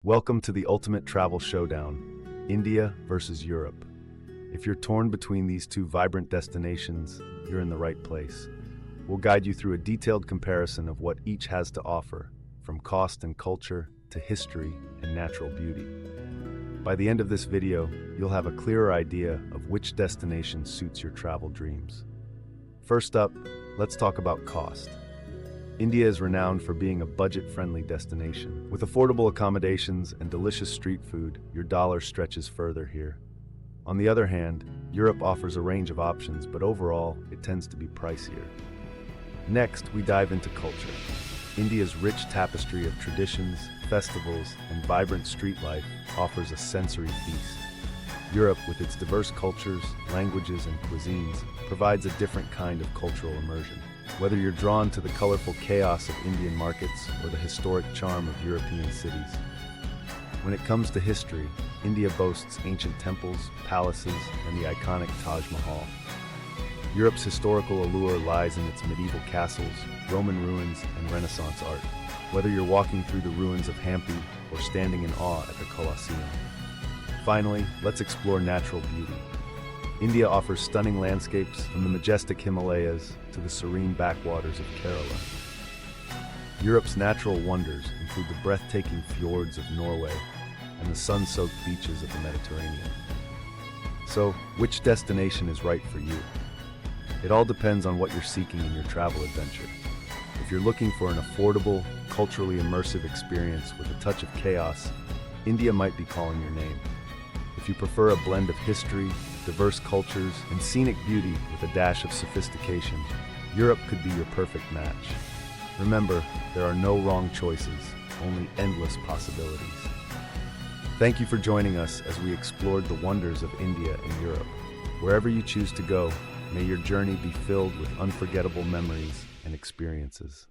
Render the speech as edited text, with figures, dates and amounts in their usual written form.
Welcome to the ultimate travel showdown, India versus Europe. If you're torn between these two vibrant destinations, you're in the right place. We'll guide you through a detailed comparison of what each has to offer, from cost and culture to history and natural beauty. By the end of this video, you'll have a clearer idea of which destination suits your travel dreams. First up, let's talk about cost. India is renowned for being a budget-friendly destination. With affordable accommodations and delicious street food, your dollar stretches further here. On the other hand, Europe offers a range of options, but overall, it tends to be pricier. Next, we dive into culture. India's rich tapestry of traditions, festivals, and vibrant street life offers a sensory feast. Europe, with its diverse cultures, languages, and cuisines, provides a different kind of cultural immersion. Whether you're drawn to the colorful chaos of Indian markets or the historic charm of European cities. When it comes to history, India boasts ancient temples, palaces, and the iconic Taj Mahal. Europe's historical allure lies in its medieval castles, Roman ruins, and Renaissance art. Whether you're walking through the ruins of Hampi or standing in awe at the Colosseum. Finally, let's explore natural beauty. India offers stunning landscapes from the majestic Himalayas to the serene backwaters of Kerala. Europe's natural wonders include the breathtaking fjords of Norway and the sun-soaked beaches of the Mediterranean. So, which destination is right for you? It all depends on what you're seeking in your travel adventure. If you're looking for an affordable, culturally immersive experience with a touch of chaos, India might be calling your name. If you prefer a blend of history, diverse cultures, and scenic beauty with a dash of sophistication, Europe could be your perfect match. Remember, there are no wrong choices, only endless possibilities. Thank you for joining us as we explored the wonders of India and Europe. Wherever you choose to go, may your journey be filled with unforgettable memories and experiences.